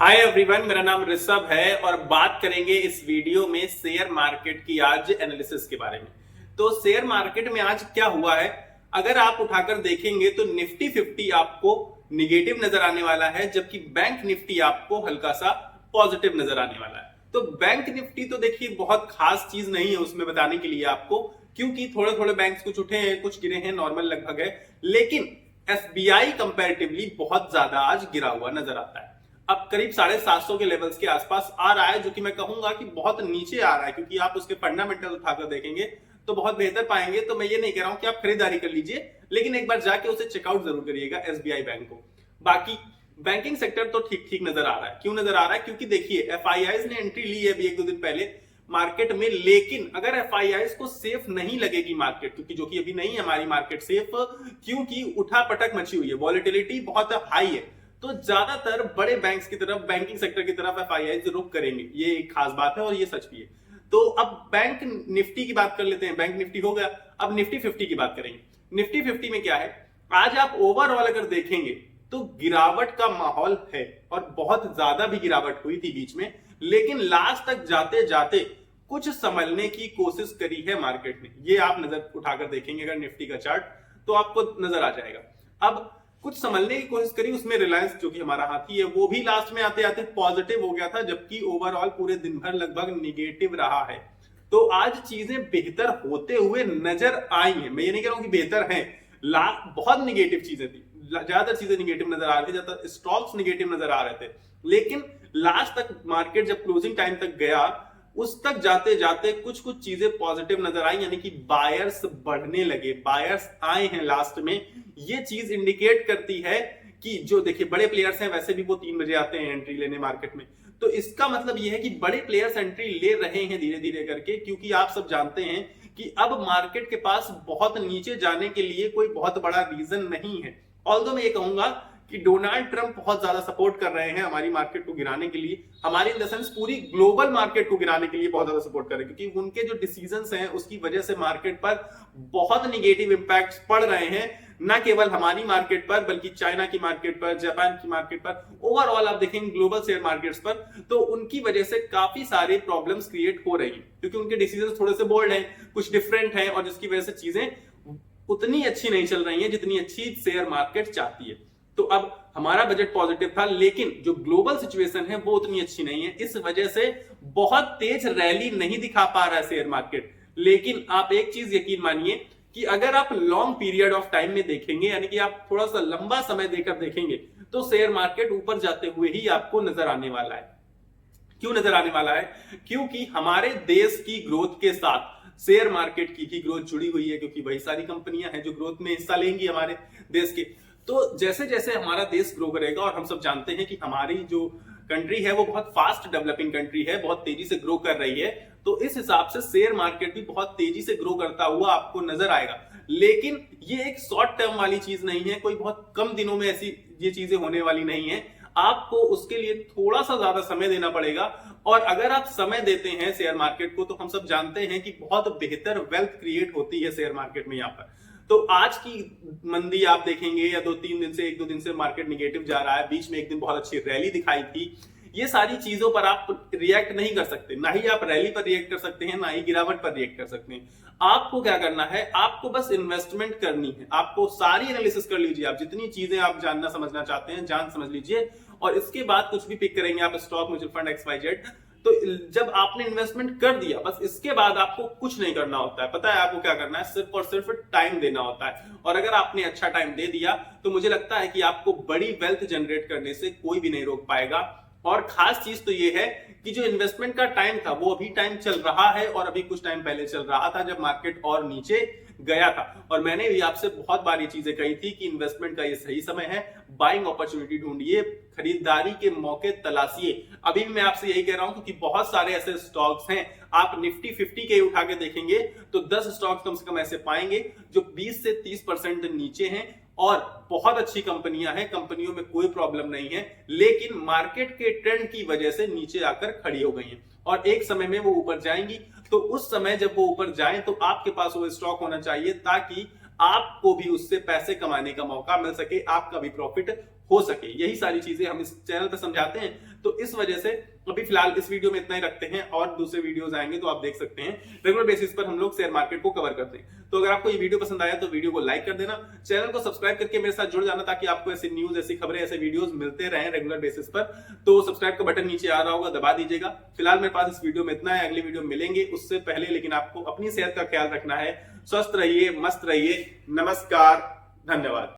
Hi everyone, मेरा नाम ऋषभ है और बात करेंगे इस वीडियो में शेयर मार्केट की आज एनालिसिस के बारे में। तो शेयर मार्केट में आज क्या हुआ है, अगर आप उठाकर देखेंगे तो निफ्टी 50 आपको निगेटिव नजर आने वाला है, जबकि बैंक निफ्टी आपको हल्का सा पॉजिटिव नजर आने वाला है। तो बैंक निफ्टी तो देखिए बहुत खास चीज नहीं है उसमें बताने के लिए आपको, क्योंकि थोड़े थोड़े बैंक्स कुछ उठे हैं कुछ गिरे हैं, नॉर्मल लगभग है। लेकिन एसबीआई कंपैरेटिवली बहुत ज्यादा आज गिरा हुआ नजर आता है। अब करीब 750 के लेवल्स के आसपास आ रहा है, जो कि मैं कहूंगा कि बहुत नीचे आ रहा है, क्योंकि आप उसके फंडामेंटल उठाकर देखेंगे तो बहुत बेहतर पाएंगे। तो मैं ये नहीं कह रहा हूं कि आप खरीदारी कर लीजिए, लेकिन एक बार जाके उसे चेकआउट जरूर करिएगा एसबीआई बैंक को। बाकी बैंकिंग सेक्टर तो ठीक ठीक नजर आ रहा है। क्यों नजर आ रहा है? क्योंकि देखिए एफआईआईज ने एंट्री ली है अभी एक दो दिन पहले मार्केट में, लेकिन अगर एफआईआईज को सेफ नहीं लगेगी मार्केट, क्योंकि जो कि अभी नहीं है हमारी मार्केट सेफ, क्योंकि उठा पटक मची हुई है, वॉलेटिलिटी बहुत हाई है, तो ज्यादातर बड़े बैंक्स की तरफ, बैंकिंग सेक्टर की तरफ एफआईआई रुख करेंगे। ये एक खास बात है और ये सच भी है। तो अब बैंक निफ्टी की बात कर लेते हैं। बैंक निफ्टी हो गया, अब निफ्टी 50 की बात करेंगे। निफ्टी 50 में क्या है, आज आप ओवरऑल अगर देखेंगे तो गिरावट का माहौल है और बहुत ज्यादा भी गिरावट हुई थी बीच में, लेकिन लास्ट तक जाते जाते कुछ संभलने की कोशिश करी है मार्केट ने। ये आप नजर उठाकर देखेंगे अगर निफ्टी का चार्ट तो आपको नजर आ जाएगा। अब कुछ संभलने की कोशिश करी, उसमें रिलायंस जो कि हमारा हाथी है वो भी लास्ट में आते आते पॉजिटिव हो गया था, जबकि ओवरऑल पूरे दिन भर लगभग निगेटिव रहा है। तो आज चीजें बेहतर होते हुए नजर आई हैं। मैं ये नहीं कह रहा हूं कि बेहतर हैं, बहुत निगेटिव चीजें थी, ज्यादातर चीजें निगेटिव नजर आ रही थी, ज्यादातर स्टॉक्स निगेटिव नजर आ रहे थे। लेकिन लास्ट तक मार्केट जब क्लोजिंग टाइम तक गया, उस तक जाते जाते कुछ कुछ चीजें पॉजिटिव नजर आई, यानी कि बायर्स बढ़ने लगे, बायर्स आए हैं लास्ट में। ये चीज इंडिकेट करती है कि जो देखिए बड़े प्लेयर्स हैं, वैसे भी वो 3 बजे आते हैं एंट्री लेने मार्केट में, तो इसका मतलब ये है कि बड़े प्लेयर्स एंट्री ले रहे हैं धीरे धीरे करके, क्योंकि आप सब जानते हैं कि अब मार्केट के पास बहुत नीचे जाने के लिए कोई बहुत बड़ा रीजन नहीं है। ऑल्दो मैं ये कहूंगा कि डोनाल्ड ट्रंप बहुत ज्यादा सपोर्ट कर रहे हैं हमारी मार्केट को गिराने के लिए, हमारी इन द सेंस पूरी ग्लोबल मार्केट को गिराने के लिए बहुत ज्यादा सपोर्ट कर रहे हैं, क्योंकि उनके जो डिसीजंस हैं उसकी वजह से मार्केट पर बहुत निगेटिव इंपैक्ट्स पड़ रहे हैं, न केवल हमारी मार्केट पर बल्कि चाइना की मार्केट पर, जापान की मार्केट पर, ओवरऑल आप देखेंगे ग्लोबल शेयर मार्केट्स पर, तो उनकी वजह से काफी सारे प्रॉब्लम्स क्रिएट हो रही हैं, क्योंकि उनके डिसीजंस थोड़े से बोल्ड हैं, कुछ डिफरेंट हैं, और जिसकी वजह से चीजें उतनी अच्छी नहीं चल रही हैं जितनी अच्छी शेयर मार्केट चाहती है। तो अब हमारा बजट पॉजिटिव था, लेकिन जो ग्लोबल सिचुएशन है वो उतनी अच्छी नहीं है, इस वजह से बहुत तेज रैली नहीं दिखा पा रहा है शेयर मार्केट। लेकिन आप एक चीज यकीन मानिए कि अगर आप लॉन्ग पीरियड ऑफ टाइम में देखेंगे, यानी कि आप थोड़ा सा लंबा समय देकर देखेंगे, तो शेयर मार्केट ऊपर जाते हुए ही आपको नजर आने वाला है। क्यों नजर आने वाला है? क्योंकि हमारे देश की ग्रोथ के साथ शेयर मार्केट की भी ग्रोथ जुड़ी हुई है, क्योंकि वही सारी कंपनियां हैं जो ग्रोथ में हिस्सा लेंगी हमारे देश के। तो जैसे जैसे हमारा देश ग्रो करेगा, और हम सब जानते हैं कि हमारी जो कंट्री है वो बहुत फास्ट डेवलपिंग कंट्री है, बहुत तेजी से ग्रो कर रही है, तो इस हिसाब से शेयर मार्केट भी बहुत तेजी से ग्रो करता हुआ आपको नजर आएगा। लेकिन ये एक शॉर्ट टर्म वाली चीज नहीं है, कोई बहुत कम दिनों में ऐसी ये चीजें होने वाली नहीं है, आपको उसके लिए थोड़ा सा ज्यादा समय देना पड़ेगा। और अगर आप समय देते हैं शेयर मार्केट को, तो हम सब जानते हैं कि बहुत बेहतर वेल्थ क्रिएट होती है शेयर मार्केट में। यहाँ पर तो आज की मंदी आप देखेंगे, या 2-3 दिन से, 1-2 दिन से मार्केट निगेटिव जा रहा है, बीच में एक दिन बहुत अच्छी रैली दिखाई थी, ये सारी चीजों पर आप रिएक्ट नहीं कर सकते, ना ही आप रैली पर रिएक्ट कर सकते हैं, ना ही गिरावट पर रिएक्ट कर सकते हैं। आपको क्या करना है, आपको बस इन्वेस्टमेंट करनी है, आपको सारी एनालिसिस कर लीजिए, आप जितनी चीजें आप जानना समझना चाहते हैं जान समझ लीजिए, और इसके बाद कुछ भी पिक करेंगे आप, स्टॉक, म्यूचुअल फंड, XYZ। तो जब आपने इन्वेस्टमेंट कर दिया, बस इसके बाद आपको कुछ नहीं करना होता है। पता है आपको क्या करना है? सिर्फ और सिर्फ टाइम देना होता है, और अगर आपने अच्छा टाइम दे दिया तो मुझे लगता है कि आपको बड़ी वेल्थ जनरेट करने से कोई भी नहीं रोक पाएगा। और खास चीज तो ये है कि जो इन्वेस्टमेंट का टाइम था वो अभी टाइम चल रहा है, और अभी कुछ टाइम पहले चल रहा था जब मार्केट और नीचे गया था। और मैंने भी आपसे बहुत बार ये चीजें कही थी कि इन्वेस्टमेंट का ये सही समय है, बाइंग अपॉर्चुनिटी ढूंढिए, खरीदारी के मौके तलाशिए। अभी भी मैं आपसे यही कह रहा हूं, क्योंकि बहुत सारे ऐसे स्टॉक्स हैं, आप निफ्टी 50 के उठा के देखेंगे तो 10 स्टॉक्स कम से कम ऐसे पाएंगे जो 20 से 30% नीचे हैं, और बहुत अच्छी कंपनियां हैं, कंपनियों में कोई प्रॉब्लम नहीं है, लेकिन मार्केट के ट्रेंड की वजह से नीचे आकर खड़ी हो गई हैं, और एक समय में वो ऊपर जाएंगी। तो उस समय जब वो ऊपर जाए तो आपके पास वो स्टॉक होना चाहिए, ताकि आपको भी उससे पैसे कमाने का मौका मिल सके, आपका भी प्रॉफिट हो सके। यही सारी चीजें हम इस चैनल पर समझाते हैं। तो इस वजह से अभी फिलहाल इस वीडियो में इतना ही रखते हैं, और दूसरे वीडियोस आएंगे तो आप देख सकते हैं। रेगुलर बेसिस पर हम लोग शेयर मार्केट को कवर करते हैं। तो अगर आपको ये वीडियो पसंद आया तो वीडियो को लाइक कर देना, चैनल को सब्सक्राइब करके मेरे साथ जुड़ जाना, ताकि आपको ऐसी न्यूज, ऐसी खबरें, ऐसे वीडियोस मिलते रहें रेगुलर बेसिस पर। तो सब्सक्राइब का बटन नीचे आ रहा होगा, दबा दीजिएगा। फिलहाल मेरे पास इस वीडियो में इतना है, अगली वीडियो मिलेंगे उससे पहले लेकिन आपको अपनी सेहत का ख्याल रखना है। स्वस्थ रहिए, मस्त रहिए। नमस्कार, धन्यवाद।